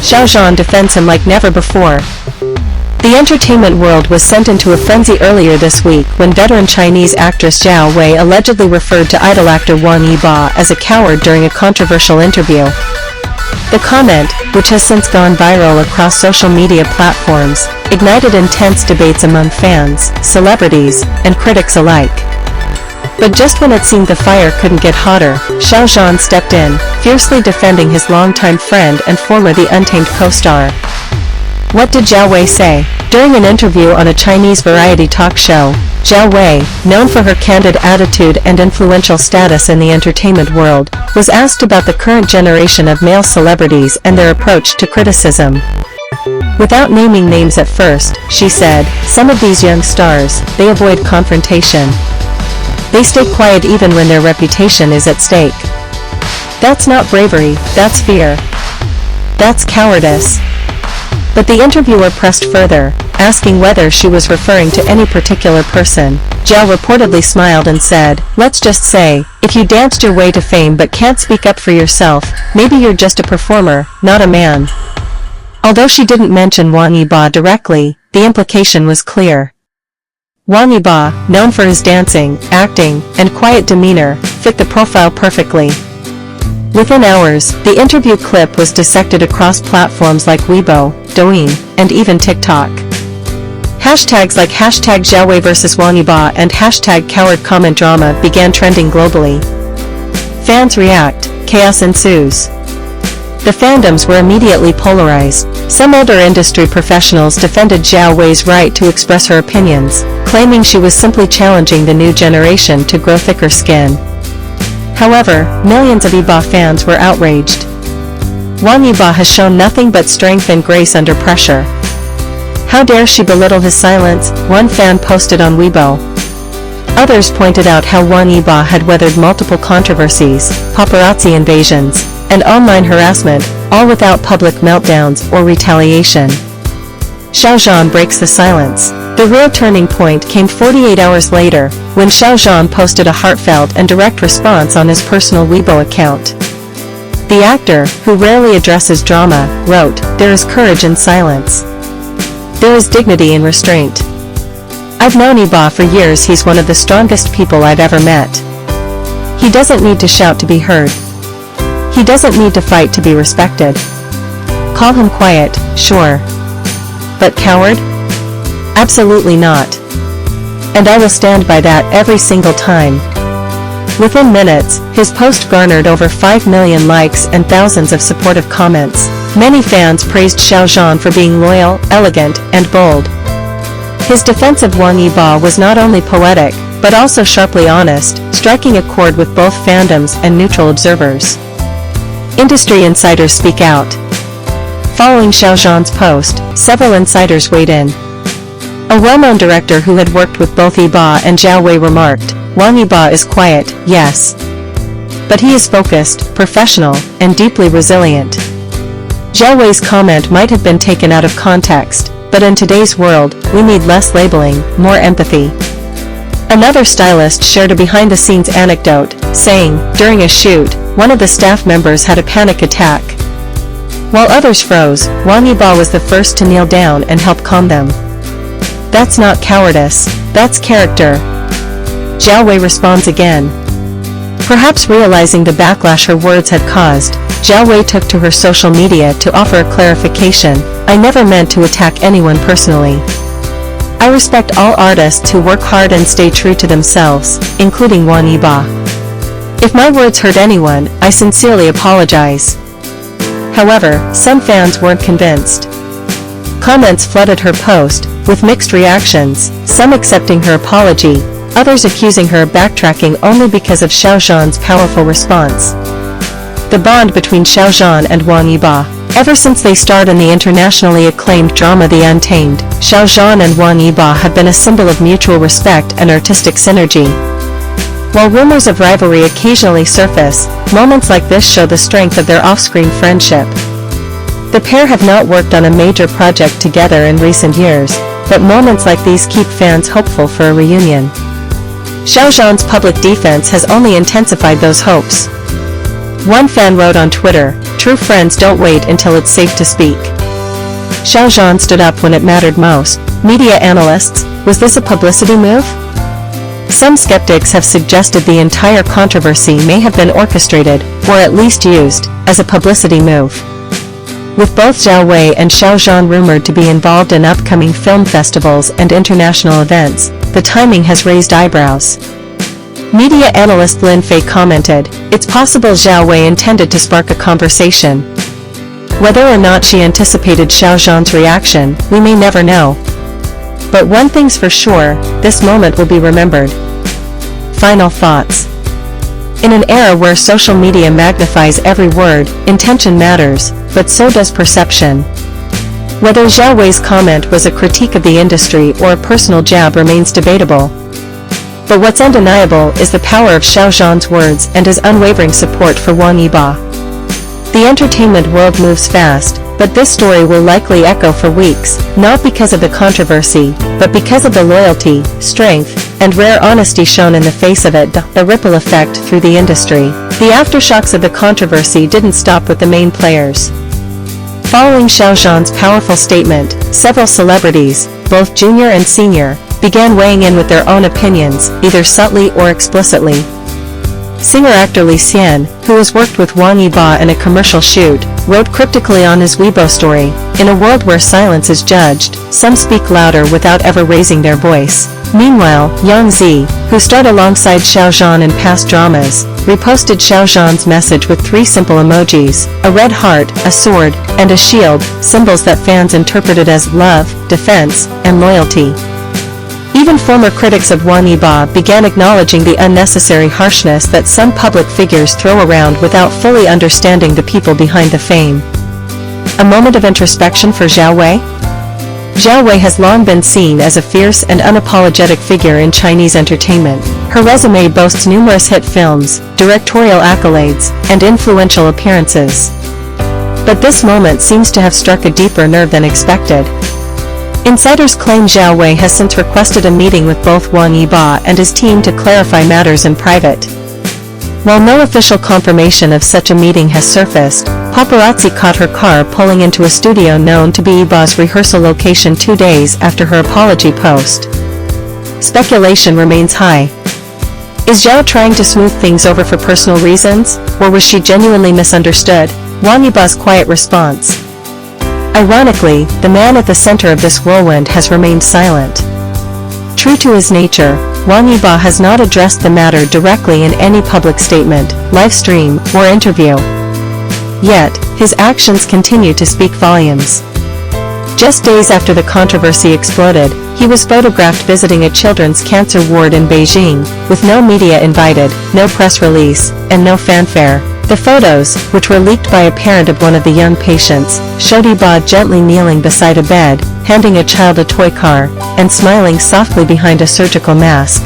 Xiao Zhan defends him like never before. The entertainment world was sent into a frenzy earlier this week when veteran Chinese actress Zhao Wei allegedly referred to idol actor Wang Yibo as a coward during a controversial interview. The comment, which has since gone viral across social media platforms, ignited intense debates among fans, celebrities, and critics alike. But just when it seemed the fire couldn't get hotter, Xiao Zhan stepped in, fiercely defending his longtime friend and former The Untamed co-star. What did Zhao Wei say? During an interview on a Chinese variety talk show, Zhao Wei, known for her candid attitude and influential status in the entertainment world, was asked about the current generation of male celebrities and their approach to criticism. Without naming names at first, she said, "Some of these young stars, they avoid confrontation. They stay quiet even when their reputation is at stake. That's not bravery, that's fear. That's cowardice." But the interviewer pressed further, asking whether she was referring to any particular person. Zhao reportedly smiled and said, "Let's just say, if you danced your way to fame but can't speak up for yourself, maybe you're just a performer, not a man." Although she didn't mention Wang Yibo directly, the implication was clear. Wang Yibo, known for his dancing, acting, and quiet demeanor, fit the profile perfectly. Within hours, the interview clip was dissected across platforms like Weibo, Douyin, and even TikTok. Hashtags like #Zhao Wei vs Wang Yibo and #coward comment drama began trending globally. Fans react, chaos ensues. The fandoms were immediately polarized. Some older industry professionals defended Zhao Wei's right to express her opinions, claiming she was simply challenging the new generation to grow thicker skin. However, millions of Yibo fans were outraged. Wang Yibo has shown nothing but strength and grace under pressure. How dare she belittle his silence, one fan posted on Weibo. Others pointed out how Wang Yibo had weathered multiple controversies, paparazzi invasions, and online harassment, all without public meltdowns or retaliation. Xiao Zhan breaks the silence. The real turning point came 48 hours later, when Xiao Zhan posted a heartfelt and direct response on his personal Weibo account. The actor, who rarely addresses drama, wrote, "There is courage in silence. There is dignity in restraint. I've known Yibo for years. He's one of the strongest people I've ever met. He doesn't need to shout to be heard. He doesn't need to fight to be respected. Call him quiet, sure. But coward? Absolutely not. And I will stand by that every single time." Within minutes, his post garnered over 5 million likes and thousands of supportive comments. Many fans praised Xiao Zhan for being loyal, elegant, and bold. His defense of Wang Yibo was not only poetic, but also sharply honest, striking a chord with both fandoms and neutral observers. Industry insiders speak out. Following Xiao Zhan's post, several insiders weighed in. A well-known director who had worked with both Yibo and Zhao Wei remarked, "Wang Yibo is quiet, yes. But he is focused, professional, and deeply resilient." Zhao Wei's comment might have been taken out of context, but in today's world, we need less labeling, more empathy. Another stylist shared a behind-the-scenes anecdote, saying, "During a shoot, one of the staff members had a panic attack. While others froze, Wang Yibo was the first to kneel down and help calm them. That's not cowardice, that's character." Zhao Wei responds again. Perhaps realizing the backlash her words had caused, Zhao Wei took to her social media to offer a clarification, "I never meant to attack anyone personally. I respect all artists who work hard and stay true to themselves, including Wang Yibo. If my words hurt anyone, I sincerely apologize." However, some fans weren't convinced. Comments flooded her post, with mixed reactions, some accepting her apology, others accusing her of backtracking only because of Xiao Zhan's powerful response. The bond between Xiao Zhan and Wang Yibo. Ever since they starred in the internationally acclaimed drama The Untamed, Xiao Zhan and Wang Yibo have been a symbol of mutual respect and artistic synergy. While rumors of rivalry occasionally surface, moments like this show the strength of their off-screen friendship. The pair have not worked on a major project together in recent years, but moments like these keep fans hopeful for a reunion. Xiao Zhan's public defense has only intensified those hopes. One fan wrote on Twitter, True friends don't wait until it's safe to speak. Xiao Zhan stood up when it mattered most. Media analysts, was this a publicity move? Some skeptics have suggested the entire controversy may have been orchestrated, or at least used, as a publicity move. With both Zhao Wei and Xiao Zhan rumored to be involved in upcoming film festivals and international events, the timing has raised eyebrows. Media analyst Lin Fei commented, "It's possible Zhao Wei intended to spark a conversation. Whether or not she anticipated Xiao Zhan's reaction, we may never know. But one thing's for sure, this moment will be remembered." Final thoughts. In an era where social media magnifies every word, intention matters, but so does perception. Whether Zhao Wei's comment was a critique of the industry or a personal jab remains debatable. But what's undeniable is the power of Xiao Zhan's words and his unwavering support for Wang Yibo. The entertainment world moves fast, but this story will likely echo for weeks, not because of the controversy, but because of the loyalty, strength, and rare honesty shown in the face of it. The ripple effect through the industry. The aftershocks of the controversy didn't stop with the main players. Following Xiao Zhan's powerful statement, several celebrities, both junior and senior, began weighing in with their own opinions, either subtly or explicitly. Singer-actor Li Xian, who has worked with Wang Yibo in a commercial shoot, wrote cryptically on his Weibo story, "In a world where silence is judged, some speak louder without ever raising their voice." Meanwhile, Yang Zi, who starred alongside Xiao Zhan in past dramas, reposted Xiao Zhan's message with 3 simple emojis, a red heart, a sword, and a shield, symbols that fans interpreted as love, defense, and loyalty. Even former critics of Wang Yibo began acknowledging the unnecessary harshness that some public figures throw around without fully understanding the people behind the fame. A moment of introspection for Zhao Wei? Zhao Wei has long been seen as a fierce and unapologetic figure in Chinese entertainment. Her resume boasts numerous hit films, directorial accolades, and influential appearances. But this moment seems to have struck a deeper nerve than expected. Insiders claim Zhao Wei has since requested a meeting with both Wang Yibo and his team to clarify matters in private. While no official confirmation of such a meeting has surfaced, paparazzi caught her car pulling into a studio known to be Yibo's rehearsal location 2 days after her apology post. Speculation remains high. Is Zhao trying to smooth things over for personal reasons, or was she genuinely misunderstood? Wang Yibo's quiet response. Ironically, the man at the center of this whirlwind has remained silent. True to his nature, Wang Yibo has not addressed the matter directly in any public statement, live stream, or interview. Yet, his actions continue to speak volumes. Just days after the controversy exploded, he was photographed visiting a children's cancer ward in Beijing, with no media invited, no press release, and no fanfare. The photos, which were leaked by a parent of one of the young patients, showed Yibo gently kneeling beside a bed, handing a child a toy car, and smiling softly behind a surgical mask.